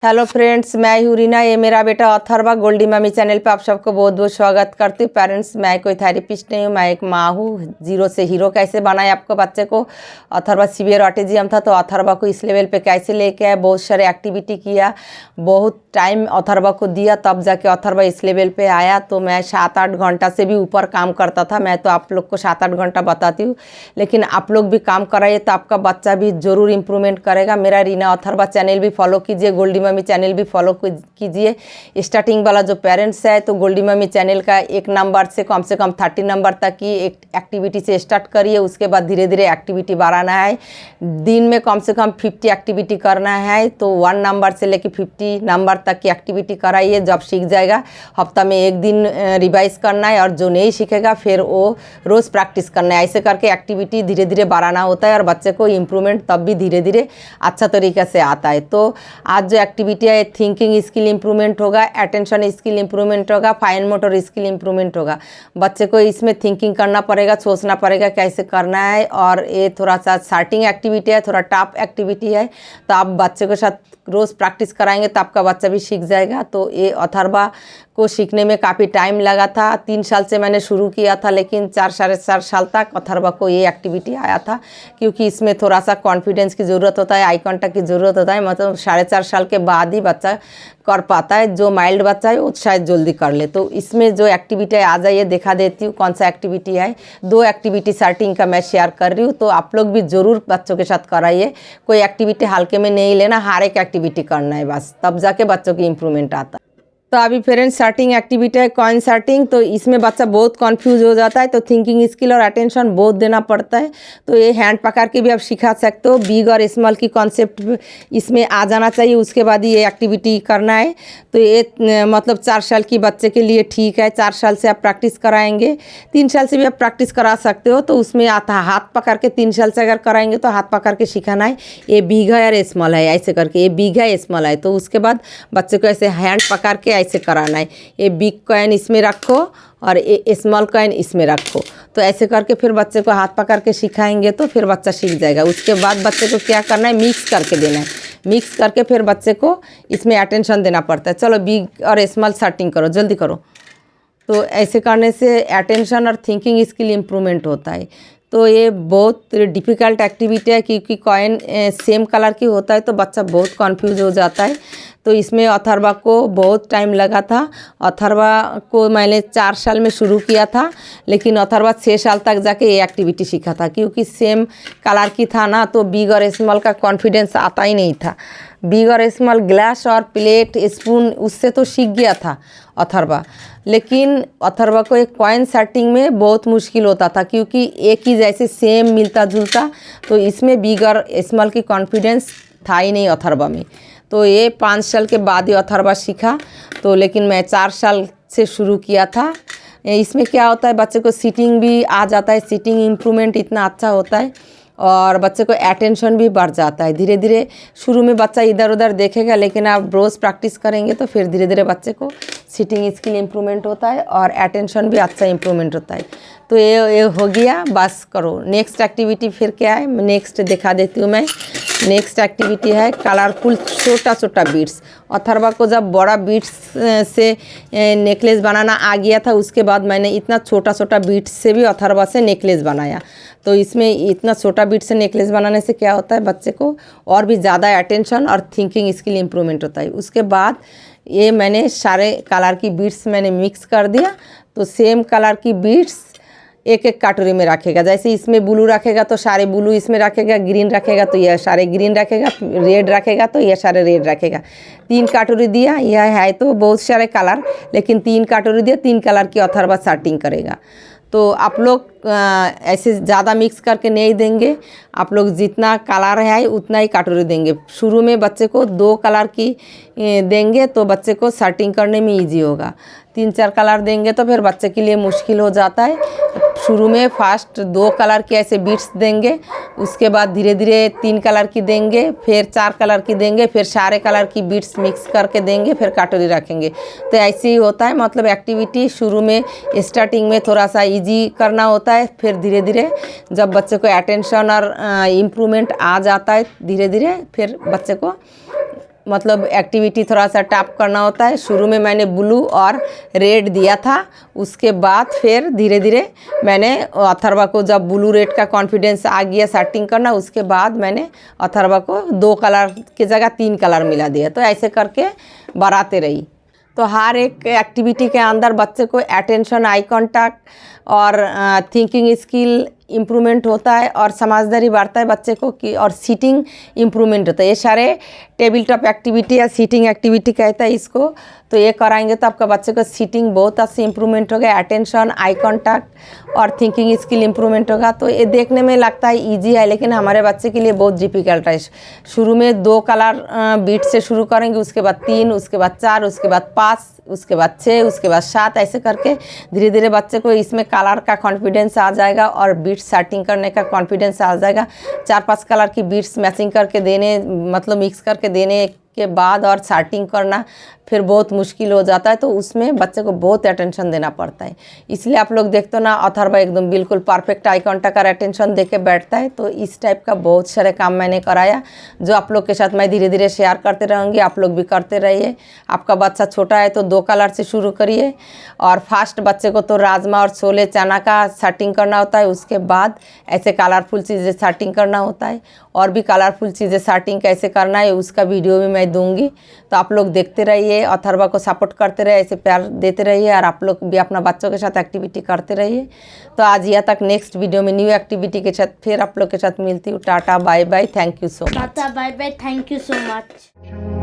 Hello friends, मैं हूँ रीना। ये मेरा बेटा अथर्वा गोल्डी मम्मी चैनल पे आप सबको बहुत बहुत स्वागत करती हूँ। पेरेंट्स, मैं कोई थेरेपिस्ट नहीं हूँ, मैं एक माँ हूँ। जीरो से हीरो कैसे बनाए आपको बच्चे को। अथर्वा सीवियर ऑटिज्म था तो अथर्वा को इस लेवल पे कैसे लेके आए, बहुत सारे एक्टिविटी किया, बहुत टाइम अथर्वा को दिया, तब जाके अथर्वा इस लेवल पे आया। तो मैं 7-8 घंटा से भी ऊपर काम करता था। मैं तो आप लोग को 7-8 घंटा बताती हूँ, लेकिन आप लोग भी काम कराइए तो आपका बच्चा भी ज़रूर इम्प्रूवमेंट करेगा। मेरा रीना अथर्वा चैनल भी फॉलो कीजिए, गोल्डी मम्मी चैनल भी फॉलो कीजिए। स्टार्टिंग वाला जो पेरेंट्स है तो गोल्डी मम्मी चैनल का 1 नंबर से कम 30 नंबर तक की एक एक्टिविटी से स्टार्ट करिए। उसके बाद धीरे धीरे एक्टिविटी बढ़ाना है। दिन में कम से कम 50 एक्टिविटी करना है। तो 1 नंबर से लेकर 50 नंबर तक की एक्टिविटी कराइए। जब सीख जाएगा हफ्ता में 1 दिन रिवाइज करना है, और जो नहीं सीखेगा फिर वो रोज़ प्रैक्टिस करना है। ऐसे करके एक्टिविटी धीरे धीरे बढ़ाना होता है और बच्चे को इम्प्रूवमेंट तब भी धीरे धीरे अच्छा तरीके से आता है। तो आज जो एक्टिविटी है, थिंकिंग स्किल इम्प्रूवमेंट होगा, अटेंशन स्किल इम्प्रूवमेंट होगा, फाइन मोटर स्किल इम्प्रूवमेंट होगा। बच्चे को इसमें थिंकिंग करना पड़ेगा, सोचना पड़ेगा कैसे करना है। और ये थोड़ा सा स्टार्टिंग एक्टिविटी है, थोड़ा टफ एक्टिविटी है, तो आप बच्चे के साथ रोज़ प्रैक्टिस कराएंगे तो आपका बच्चा भी सीख जाएगा। तो ये अथर्वा को सीखने में काफ़ी टाइम लगा था। 3 साल से मैंने शुरू किया था, लेकिन 4-4.5 साल तक अथर्वा को ये एक्टिविटी आया था, क्योंकि इसमें थोड़ा सा कॉन्फिडेंस की ज़रूरत होता है, आई कॉन्टैक्ट की ज़रूरत होता है। मतलब 4.5 साल के बाद ही बच्चा कर पाता है। जो माइल्ड बच्चा है वो शायद जल्दी कर ले। तो इसमें जो एक्टिविटी है, आ जाइए दिखा देती हूँ कौन सा एक्टिविटी है। 2 एक्टिविटी स्टार्टिंग का मैं शेयर कर रही हूँ, तो आप लोग भी ज़रूर बच्चों के साथ कराइए। कोई एक्टिविटी हल्के में नहीं लेना, हर एक एक्टिविटी करना है बस, तब जाके बच्चों की इम्प्रूवमेंट आता है। तो अभी पेरेंट्स स्टार्टिंग एक्टिविटी है कॉइन स्टार्टिंग। तो इसमें बच्चा बहुत कंफ्यूज हो जाता है, तो थिंकिंग स्किल और अटेंशन बहुत देना पड़ता है। तो ये हैंड पकड़ के भी आप सिखा सकते हो। बिग और स्मॉल की कॉन्सेप्ट इसमें आ जाना चाहिए, उसके बाद ये एक्टिविटी करना है। तो ये मतलब 4 साल की बच्चे के लिए ठीक है। 4 साल से आप प्रैक्टिस कराएंगे, 3 साल से भी आप प्रैक्टिस करा सकते हो। तो उसमें आता है हाथ पकड़ के, 3 साल से अगर कराएंगे तो हाथ पकड़ के सिखाना है। ये बिग है और स्मॉल है, ऐसे करके। ये बिग है, स्मॉल है। तो उसके बाद बच्चे को ऐसे हैंड पकड़ के ऐसे कराना है। ये बिग कॉइन इसमें रखो और ये स्मॉल कॉइन इसमें रखो। तो ऐसे करके फिर बच्चे को हाथ पकड़ के सिखाएंगे तो फिर बच्चा सीख जाएगा। उसके बाद बच्चे को क्या करना है, मिक्स करके देना है। मिक्स करके फिर बच्चे को इसमें अटेंशन देना पड़ता है। चलो बिग और स्मॉल स्टार्टिंग करो, जल्दी करो। तो ऐसे करने से अटेंशन और थिंकिंग स्किल इम्प्रूवमेंट होता है। तो ये बहुत डिफ़िकल्ट एक्टिविटी है, क्योंकि कॉइन सेम कलर की होता है तो बच्चा बहुत कंफ्यूज हो जाता है। तो इसमें अथर्वा को बहुत टाइम लगा था। अथर्वा को मैंने 4 साल में शुरू किया था, लेकिन अथर्वा 6 साल तक जाके ये एक्टिविटी सीखा था, क्योंकि सेम कलर की था ना, तो बिग और स्मॉल का कॉन्फिडेंस आता ही नहीं था। बिग और स्मॉल ग्लास और प्लेट स्पून उससे तो सीख गया था अथर्वा, लेकिन अथर्वा को एक कॉइन सेटिंग में बहुत मुश्किल होता था, क्योंकि एक ही जैसे सेम मिलता जुलता। तो इसमें बिग और स्मॉल की कॉन्फिडेंस था ही नहीं अथर्वा में। तो ये 5 साल के बाद ही अथर्वा सीखा। तो लेकिन मैं 4 साल से शुरू किया था। इसमें क्या होता है, बच्चे को सीटिंग भी आ जाता है, सीटिंग इम्प्रूवमेंट इतना अच्छा होता है, और बच्चे को अटेंशन भी बढ़ जाता है। धीरे धीरे शुरू में बच्चा इधर उधर देखेगा, लेकिन आप रोज़ प्रैक्टिस करेंगे तो फिर धीरे धीरे बच्चे को सीटिंग स्किल इम्प्रूवमेंट होता है और अटेंशन भी अच्छा इम्प्रूवमेंट होता है। तो ये हो गया, बस करो। नेक्स्ट एक्टिविटी फिर क्या है, नेक्स्ट दिखा देती हूँ मैं। नेक्स्ट एक्टिविटी है कलरफुल छोटा छोटा बीड्स। अथर्वा को जब बड़ा बीड्स से नेकलेस बनाना आ गया था, उसके बाद मैंने इतना छोटा छोटा बीड्स से भी अथर्वा से नेकलेस बनाया। तो इसमें इतना छोटा बीड से नेकलेस बनाने से क्या होता है, बच्चे को और भी ज़्यादा अटेंशन और थिंकिंग स्किल इम्प्रूवमेंट होता है। उसके बाद ये मैंने सारे कलर की बीड्स मैंने मिक्स कर दिया। तो सेम कलर की बीड्स एक एक कटोरी में रखेगा। जैसे इसमें ब्लू रखेगा तो सारे ब्लू इसमें रखेगा, ग्रीन रखेगा तो यह सारे ग्रीन रखेगा, रेड रखेगा तो यह सारे रेड रखेगा। 3 कटोरी दिया, यह है तो बहुत सारे कलर, लेकिन 3 कटोरी दिया, 3 कलर की अथर्वा सेटिंग करेगा। तो आप लोग ऐसे ज़्यादा मिक्स करके नहीं देंगे। आप लोग जितना कलर है उतना ही कटोरी देंगे। शुरू में बच्चे को 2 कलर की देंगे तो बच्चे को सेटिंग करने में इजी होगा। 3-4 कलर देंगे तो फिर बच्चे के लिए मुश्किल हो जाता है। शुरू में फास्ट 2 कलर के ऐसे बीट्स देंगे, उसके बाद धीरे धीरे 3 कलर की देंगे, फिर 4 कलर की देंगे, फिर सारे कलर की बीट्स मिक्स करके देंगे, फिर कटोरी रखेंगे। तो ऐसे ही होता है। मतलब एक्टिविटी शुरू में स्टार्टिंग में थोड़ा सा इजी करना होता है, फिर धीरे धीरे जब बच्चे को अटेंशन और इम्प्रूवमेंट आ जाता है, धीरे धीरे फिर बच्चे को मतलब एक्टिविटी थोड़ा सा टफ करना होता है। शुरू में मैंने ब्लू और रेड दिया था, उसके बाद फिर धीरे धीरे मैंने अथर्वा को जब ब्लू रेड का कॉन्फिडेंस आ गया सेटिंग करना, उसके बाद मैंने अथर्वा को 2 कलर की जगह 3 कलर मिला दिया। तो ऐसे करके बढ़ाते रही। तो हर एक एक्टिविटी के अंदर बच्चे को अटेंशन, आई कांटेक्ट और थिंकिंग स्किल इम्प्रूवमेंट होता है और समझदारी बढ़ता है बच्चे को कि, और सीटिंग इम्प्रूवमेंट होता है। ये सारे टेबल टॉप एक्टिविटी या सीटिंग एक्टिविटी कहता है इसको। तो ये कराएंगे तो आपका बच्चे को सीटिंग बहुत अच्छी इम्प्रूवमेंट होगा, अटेंशन, आई कांटेक्ट और थिंकिंग स्किल इम्प्रूवमेंट होगा। तो ये देखने में लगता है ईजी है, लेकिन हमारे बच्चे के लिए बहुत डिफिकल्ट है। शुरू में 2 कलर बीट से शुरू करेंगे, उसके बाद 3, उसके बाद 4, उसके बाद 5, उसके बाद 6, उसके बाद 7, ऐसे करके धीरे धीरे बच्चे को इसमें कलर का कॉन्फिडेंस आ जाएगा और बीट्स सेटिंग करने का कॉन्फिडेंस आ जाएगा। 4-5 कलर की बीट्स मैचिंग करके देने, मतलब मिक्स करके देने के बाद और सेटिंग करना फिर बहुत मुश्किल हो जाता है। तो उसमें बच्चे को बहुत अटेंशन देना पड़ता है। इसलिए आप लोग देखते हो ना, अथर्वा एकदम बिल्कुल परफेक्ट आई कांटेक्ट और अटेंशन दे के बैठता है। तो इस टाइप का बहुत सारे काम मैंने कराया, जो आप लोग के साथ मैं धीरे धीरे शेयर करते रहूँगी। आप लोग भी करते रहिए। आपका बच्चा छोटा है तो 2 कलर से शुरू करिए। और फर्स्ट बच्चे को तो राजमा और छोले चना का सेटिंग करना होता है, उसके बाद ऐसे कलरफुल चीज़ें सेटिंग करना होता है। और भी कलरफुल चीज़ें सेटिंग कैसे करना है उसका वीडियो भी मैं दूंगी। तो आप लोग देखते रहिए, अथर्वा को सपोर्ट करते रहिए, ऐसे प्यार देते रहिए और आप लोग भी अपना बच्चों के साथ एक्टिविटी करते रहिए। तो आज यहाँ तक, नेक्स्ट वीडियो में न्यू एक्टिविटी के साथ फिर आप लोग के साथ मिलती हूँ। Tata bye bye, thank you so much. Tata bye bye, thank you so much.